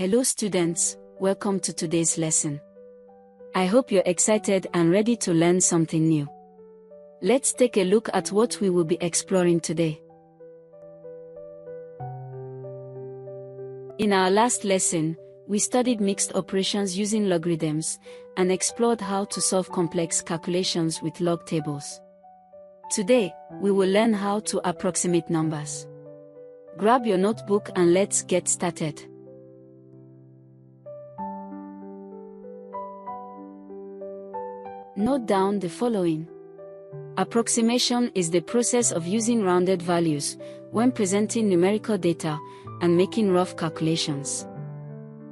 Hello students, welcome to today's lesson. I hope you're excited and ready to learn something new. Let's take a look at what we will be exploring today. In our last lesson, we studied mixed operations using logarithms and explored how to solve complex calculations with log tables. Today, we will learn how to approximate numbers. Grab your notebook and let's get started. Note down the following. Approximation is the process of using rounded values when presenting numerical data and making rough calculations.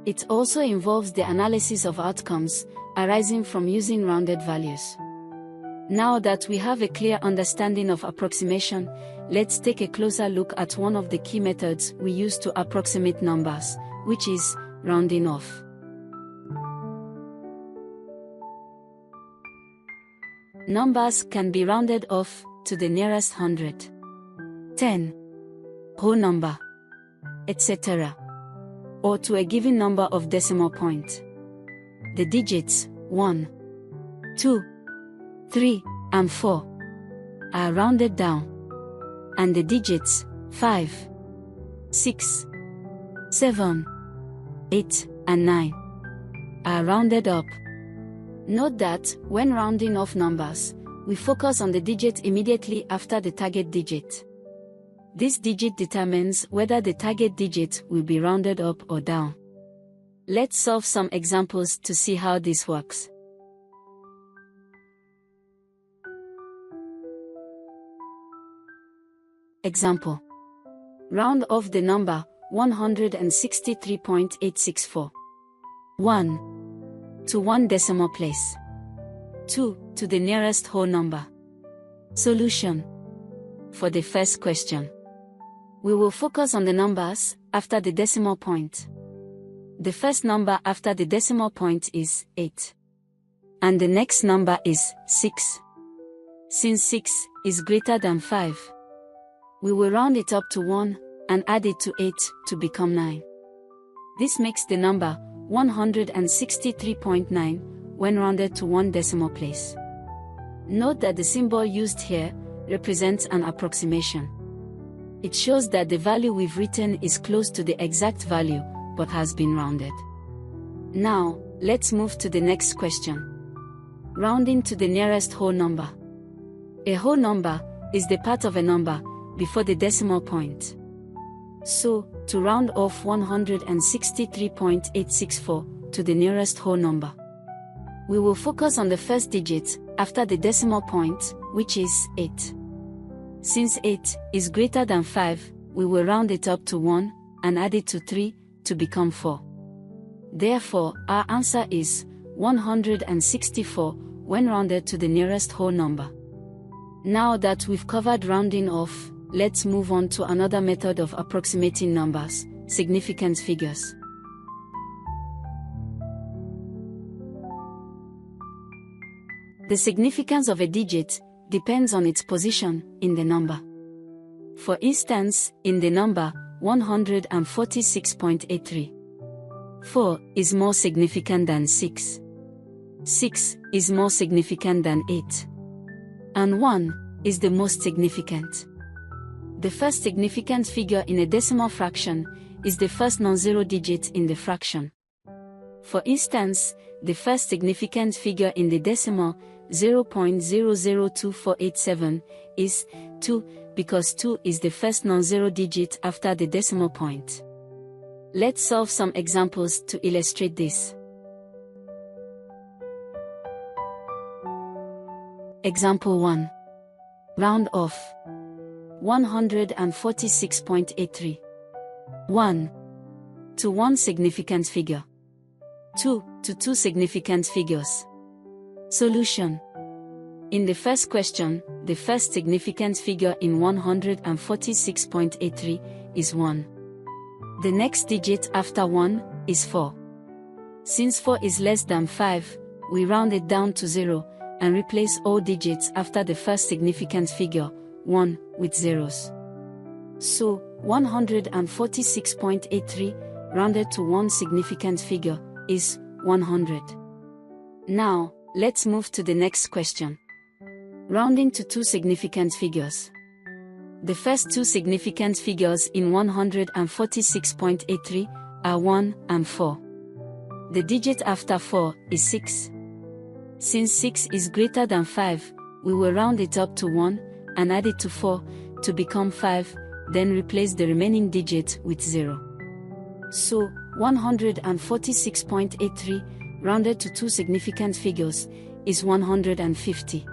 It also involves the analysis of outcomes arising from using rounded values. Now that we have a clear understanding of approximation, let's take a closer look at one of the key methods we use to approximate numbers, which is rounding off. Numbers can be rounded off to the nearest 100, 10, whole number, etc., or to a given number of decimal points. The digits 1, 2, 3, and 4 are rounded down, and the digits 5, 6, 7, 8, and 9 are rounded up. Note that, when rounding off numbers, we focus on the digit immediately after the target digit. This digit determines whether the target digit will be rounded up or down. Let's solve some examples to see how this works. Example. Round off the number 163.864. 1 to one decimal place. 2 to the nearest whole number. Solution. For the first question, we will focus on the numbers after the decimal point. The first number after the decimal point is 8. And the next number is 6. Since 6 is greater than 5, we will round it up to 1 and add it to 8 to become 9. This makes the number 163.9 when rounded to one decimal place. Note that the symbol used here represents an approximation. It shows that the value we've written is close to the exact value, but has been rounded. Now, let's move to the next question. Rounding to the nearest whole number. A whole number is the part of a number before the decimal point. So, to round off 163.864 to the nearest whole number, we will focus on the first digit after the decimal point, which is 8. Since 8 is greater than 5, we will round it up to 1 and add it to 3 to become 4. Therefore, our answer is 164 when rounded to the nearest whole number. Now that we've covered rounding off, let's move on to another method of approximating numbers, significance figures. The significance of a digit depends on its position in the number. For instance, in the number 146.83, 4 is more significant than 6. 6 is more significant than 8. And 1 is the most significant. The first significant figure in a decimal fraction is the first non-zero digit in the fraction. For instance, the first significant figure in the decimal 0.002487 is 2, because 2 is the first non-zero digit after the decimal point. Let's solve some examples to illustrate this. Example 1. Round off 146.83. 1 to one significant figure. 2 to two significant figures. Solution. In the first question, the first significant figure in 146.83 is 1. The next digit after 1 is 4. Since 4 is less than 5, we round it down to 0 and replace all digits after the first significant figure, 1, with zeros. So, 146.83 rounded to one significant figure, is 100. Now, let's move to the next question. Rounding to two significant figures. The first two significant figures in 146.83 are 1 and 4. The digit after 4 is 6. Since 6 is greater than 5, we will round it up to 1 and add it to 4 to become 5, then replace the remaining digit with 0. So, 146.83, rounded to two significant figures, is 150.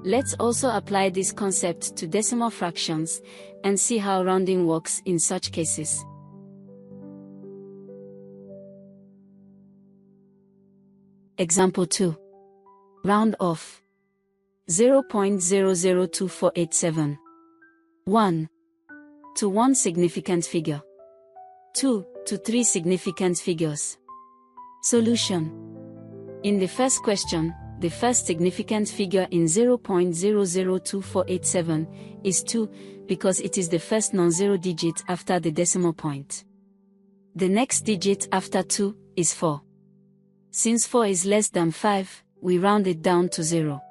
Let's also apply this concept to decimal fractions and see how rounding works in such cases. Example 2. Round off 0.002487. 1 to one significant figure. 2 to three significant figures. Solution. In the first question, the first significant figure in 0.002487 is 2, because it is the first non-zero digit after the decimal point. The next digit after 2 is 4. Since 4 is less than 5, we round it down to 0.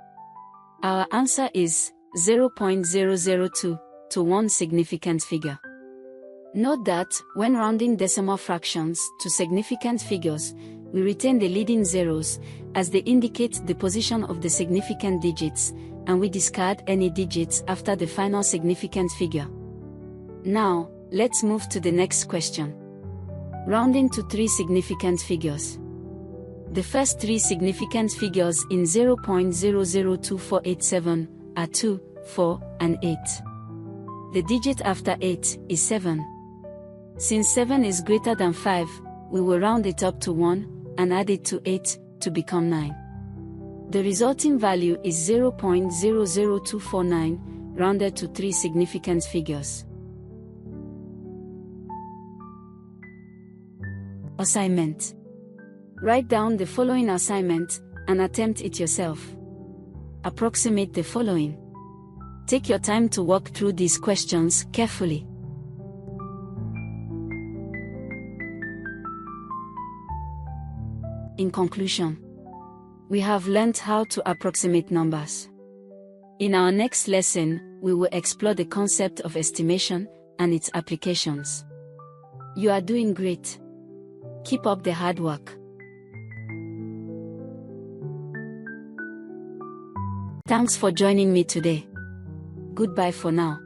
Our answer is 0.002 to one significant figure. Note that, when rounding decimal fractions to significant figures, we retain the leading zeros, as they indicate the position of the significant digits, and we discard any digits after the final significant figure. Now, let's move to the next question. Rounding to three significant figures. The first three significant figures in 0.002487 are 2, 4, and 8. The digit after 8 is 7. Since 7 is greater than 5, we will round it up to 1, and add it to 8, to become 9. The resulting value is 0.00249, rounded to three significant figures. Assignment. Write down the following assignment, and attempt it yourself. Approximate the following. Take your time to walk through these questions carefully. In conclusion, we have learned how to approximate numbers. In our next lesson, we will explore the concept of estimation and its applications. You are doing great. Keep up the hard work. Thanks for joining me today. Goodbye for now.